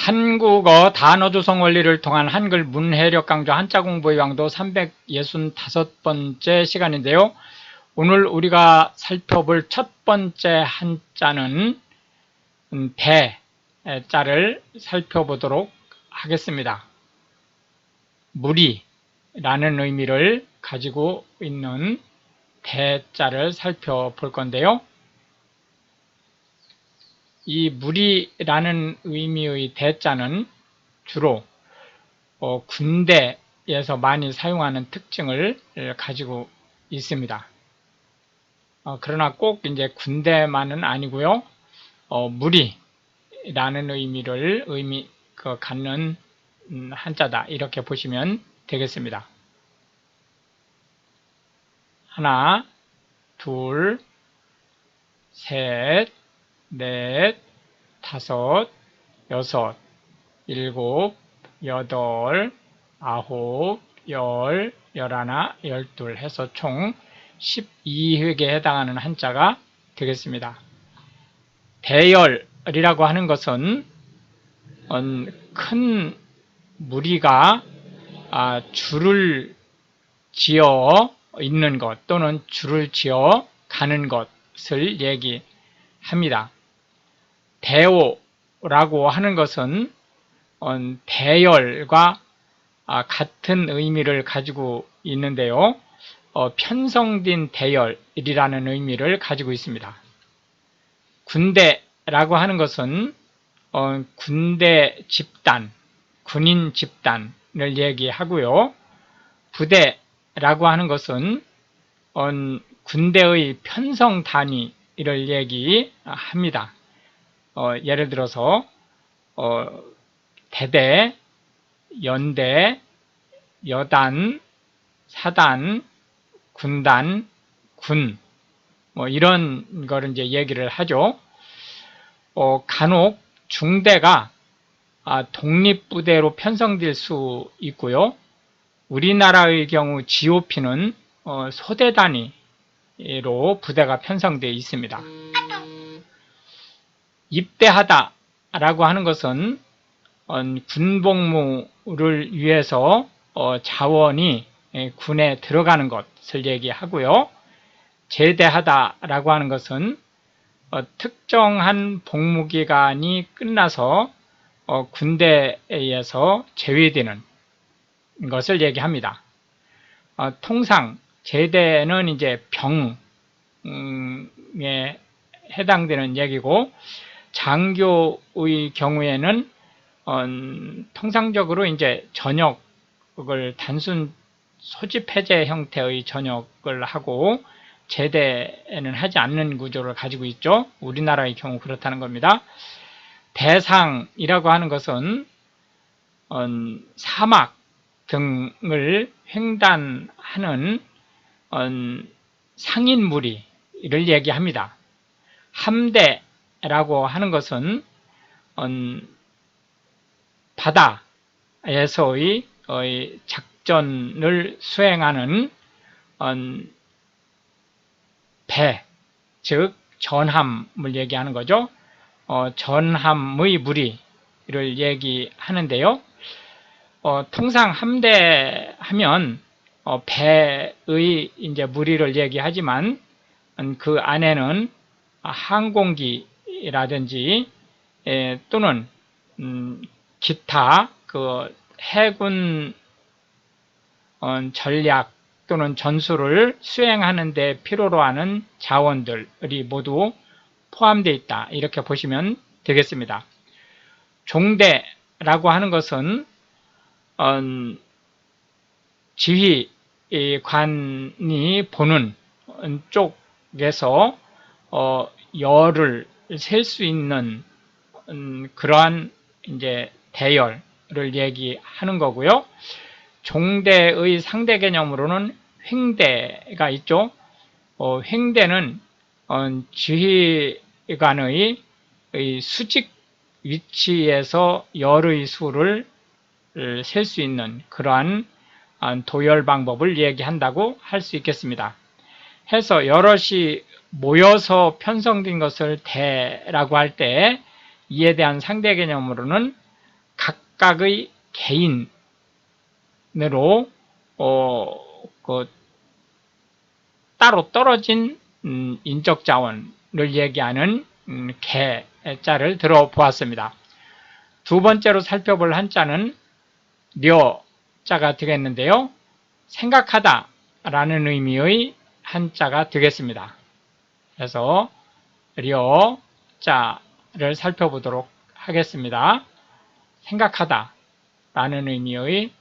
한국어 단어조성 원리를 통한 한글 문해력 강조 한자 공부의 왕도 365번째 시간인데요. 오늘 우리가 살펴볼 첫 번째 한자는 배자를 살펴보도록 하겠습니다. 무리라는 의미를 가지고 있는 배자를 살펴볼 건데요. 이 무리라는 의미의 대자는 주로 군대에서 많이 사용하는 특징을 가지고 있습니다. 그러나 꼭 이제 군대만은 아니고요. 무리라는 의미를 갖는 한자다 이렇게 보시면 되겠습니다. 하나, 둘, 셋, 넷, 다섯, 여섯, 일곱, 여덟, 아홉, 열, 열하나, 열둘 해서 총 12획에 해당하는 한자가 되겠습니다. 대열이라고 하는 것은 큰 무리가 줄을 지어 있는 것 또는 줄을 지어 가는 것을 얘기합니다. 대오라고 하는 것은 대열과 같은 의미를 가지고 있는데요. 편성된 대열이라는 의미를 가지고 있습니다. 군대라고 하는 것은 군대 집단, 군인 집단을 얘기하고요. 부대라고 하는 것은 군대의 편성 단위를 얘기합니다. 예를 들어서 대대, 연대, 여단, 사단, 군단, 군 이런 거를 이제 얘기를 하죠. 간혹 중대가 독립부대로 편성될 수 있고요. 우리나라의 경우 GOP는 소대 단위로 부대가 편성되어 있습니다. 입대하다라고 하는 것은 군복무를 위해서 자원이 군에 들어가는 것을 얘기하고요. 제대하다라고 하는 것은 특정한 복무기간이 끝나서 군대에서 제외되는 것을 얘기합니다. 통상 제대는 이제 병에 해당되는 얘기고 장교의 경우에는 통상적으로 이제 전역을 단순 소집 해제 형태의 전역을 하고 제대는 하지 않는 구조를 가지고 있죠. 우리나라의 경우 그렇다는 겁니다. 대상이라고 하는 것은 사막 등을 횡단하는 상인 무리를 얘기합니다. 함대라고 하는 것은 바다에서의 작전을 수행하는 배, 즉 전함을 얘기하는 거죠. 전함의 무리를 얘기하는데요. 통상 함대 하면 배의 이제 무리를 얘기하지만 그 안에는 항공기라든지 또는 기타 그 해군 전략 또는 전술을 수행하는 데 필요로 하는 자원들이 모두 포함되어 있다. 이렇게 보시면 되겠습니다. 종대라고 하는 것은 지휘관이 보는 쪽에서 열을 셀 수 있는 그러한 이제 대열을 얘기하는 거고요. 종대의 상대 개념으로는 횡대가 있죠. 횡대는 지휘관의 수직 위치에서 열의 수를 셀 수 있는 그러한 도열 방법을 얘기한다고 할 수 있겠습니다. 해서 여럿이 모여서 편성된 것을 대라고 할 때 이에 대한 상대 개념으로는 각각의 개인으로 따로 떨어진 인적 자원을 얘기하는 개자를 들어보았습니다. 두 번째로 살펴볼 한자는 려자가 되겠는데요. 생각하다 라는 의미의 한자가 되겠습니다. 그래서 려자를 살펴보도록 하겠습니다. 생각하다 라는 의미의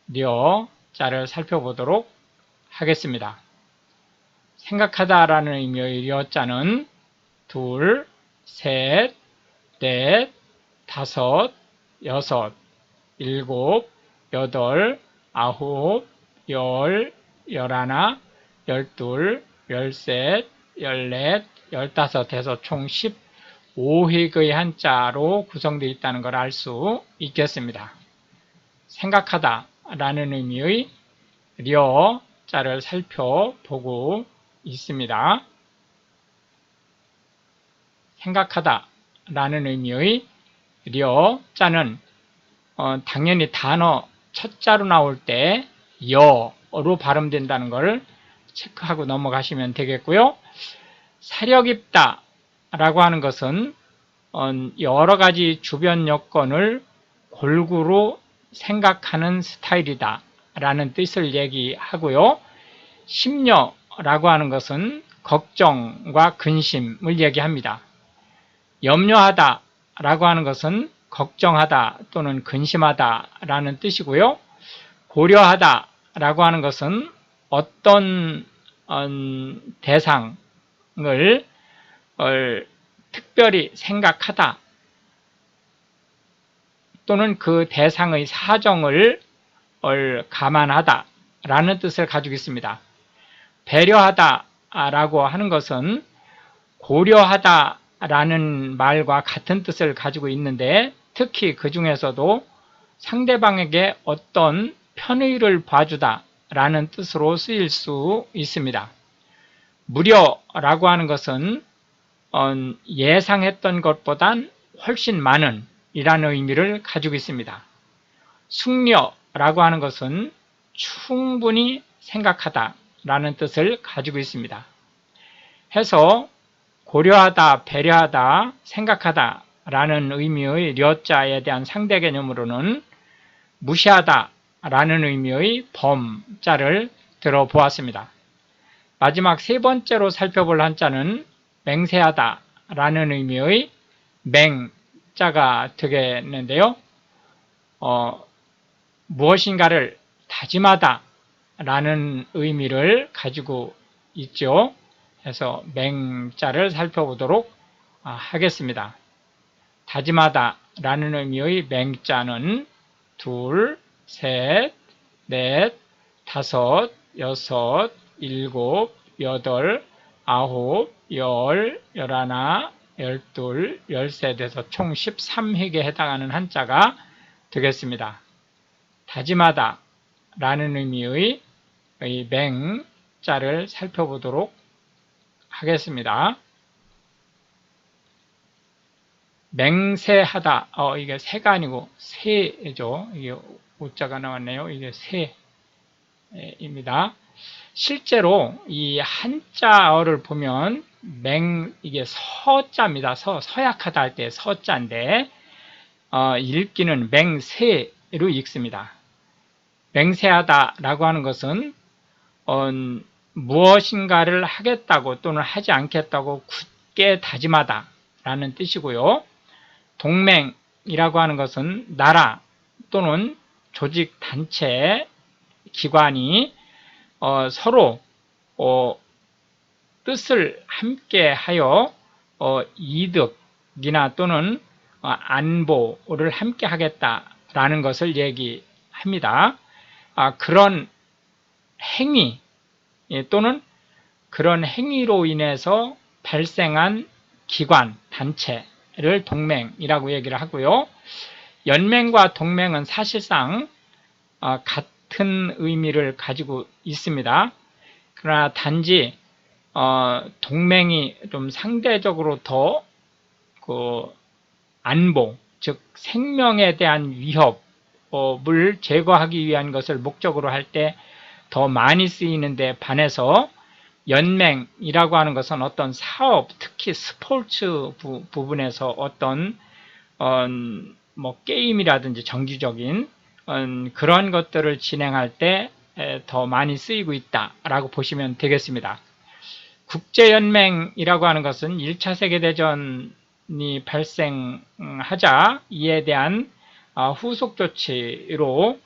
려자를 살펴보도록 하겠습니다. 생각하다 라는 의미의 려자는 둘, 셋, 넷, 다섯, 여섯, 일곱, 여덟, 아홉, 열, 열하나, 열둘, 열셋, 열넷, 열다섯 해서 총 15획의 한자로 구성되어 있다는 걸 알 수 있겠습니다. 생각하다 라는 의미의 려자를 살펴보고 있습니다. 생각하다 라는 의미의 려자는 당연히 단어 첫 자로 나올 때 여로 발음된다는 걸 체크하고 넘어가시면 되겠고요. 사려깊다 라고 하는 것은 여러 가지 주변 여건을 골고루 생각하는 스타일이다 라는 뜻을 얘기하고요. 심려라고 하는 것은 걱정과 근심을 얘기합니다. 염려하다 라고 하는 것은 걱정하다 또는 근심하다 라는 뜻이고요. 고려하다 라고 하는 것은 어떤 대상을 특별히 생각하다 또는 그 대상의 사정을 감안하다 라는 뜻을 가지고 있습니다. 배려하다 라고 하는 것은 고려하다 라는 말과 같은 뜻을 가지고 있는데 특히 그 중에서도 상대방에게 어떤 편의를 봐주다 라는 뜻으로 쓰일 수 있습니다. 무려라고 하는 것은 예상했던 것보단 훨씬 많은 이라는 의미를 가지고 있습니다. 숙려라고 하는 것은 충분히 생각하다 라는 뜻을 가지고 있습니다. 해서 고려하다, 배려하다, 생각하다 라는 의미의 려자에 대한 상대 개념으로는 무시하다 라는 의미의 범자를 들어보았습니다. 마지막 세 번째로 살펴볼 한자는 맹세하다 라는 의미의 맹자가 되겠는데요. 무엇인가를 다짐하다 라는 의미를 가지고 있죠. 그래서 맹자를 살펴보도록 하겠습니다. 다짐하다 라는 의미의 맹자는 둘, 셋, 넷, 다섯, 여섯, 일곱, 여덟, 아홉, 열, 열하나, 열둘, 열셋에서 총 13획에 해당하는 한자가 되겠습니다. 다짐하다 라는 의미의 맹자를 살펴보도록 하겠습니다. 맹세하다, 이게 새가 아니고 새죠. 이게 오자가 나왔네요. 이게 새입니다. 실제로 이 한자어를 보면 이게 서자입니다. 서약하다 할 때 서자인데, 읽기는 맹세로 읽습니다. 맹세하다 라고 하는 것은, 무엇인가를 하겠다고 또는 하지 않겠다고 굳게 다짐하다 라는 뜻이고요. 동맹이라고 하는 것은 나라 또는 조직, 단체, 기관이 서로 뜻을 함께하여 이득이나 또는 안보를 함께 하겠다라는 것을 얘기합니다. 그런 행위 또는 그런 행위로 인해서 발생한 기관, 단체를 동맹이라고 얘기를 하고요. 연맹과 동맹은 사실상 같은 의미를 가지고 있습니다. 그러나 단지 동맹이 좀 상대적으로 더 안보, 즉 생명에 대한 위협을 제거하기 위한 것을 목적으로 할 때 더 많이 쓰이는데 반해서 연맹이라고 하는 것은 어떤 사업, 특히 스포츠 부분에서 어떤 뭐 게임이라든지 정기적인 그런 것들을 진행할 때 더 많이 쓰이고 있다라고 보시면 되겠습니다. 국제연맹이라고 하는 것은 1차 세계대전이 발생하자 이에 대한 후속 조치로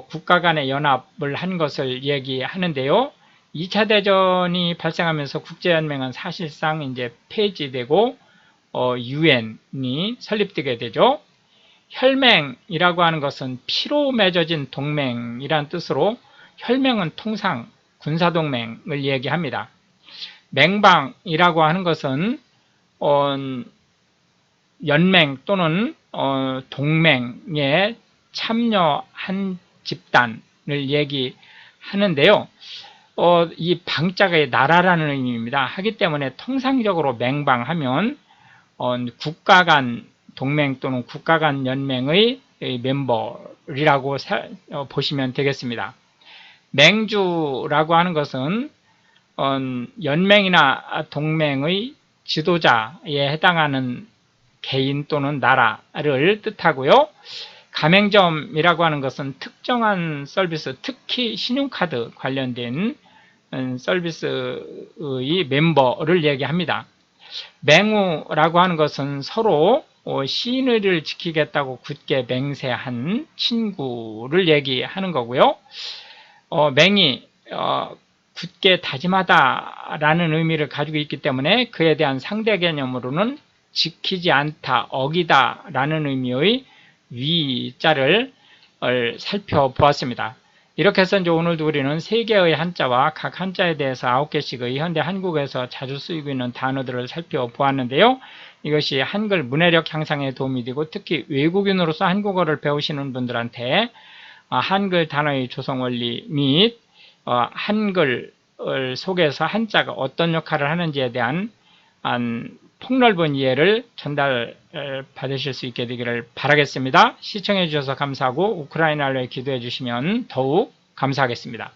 국가 간의 연합을 한 것을 얘기하는데요. 2차 대전이 발생하면서 국제연맹은 사실상 이제 폐지되고 유엔이 설립되게 되죠. 혈맹이라고 하는 것은 피로 맺어진 동맹이란 뜻으로 혈맹은 통상 군사동맹을 얘기합니다. 맹방이라고 하는 것은 연맹 또는 동맹에 참여한 집단을 얘기하는데요. 이 방자가 나라라는 의미입니다. 하기 때문에 통상적으로 맹방하면 국가 간 동맹 또는 국가 간 연맹의 멤버리라고 보시면 되겠습니다. 맹주라고 하는 것은 연맹이나 동맹의 지도자에 해당하는 개인 또는 나라를 뜻하고요. 가맹점이라고 하는 것은 특정한 서비스, 특히 신용카드 관련된 서비스의 멤버를 얘기합니다. 맹우라고 하는 것은 서로 신의를 지키겠다고 굳게 맹세한 친구를 얘기하는 거고요. 맹이 굳게 다짐하다라는 의미를 가지고 있기 때문에 그에 대한 상대 개념으로는 지키지 않다, 어기다라는 의미의 위자를 살펴보았습니다. 이렇게 해서 이제 오늘도 우리는 3개의 한자와 각 한자에 대해서 9개씩의 현대 한국에서 자주 쓰이고 있는 단어들을 살펴보았는데요. 이것이 한글 문해력 향상에 도움이 되고 특히 외국인으로서 한국어를 배우시는 분들한테 한글 단어의 조성 원리 및 한글 속에서 한자가 어떤 역할을 하는지에 대한 폭넓은 이해를 전달 받으실 수 있게 되기를 바라겠습니다. 시청해 주셔서 감사하고 우크라이나를 기도해 주시면 더욱 감사하겠습니다.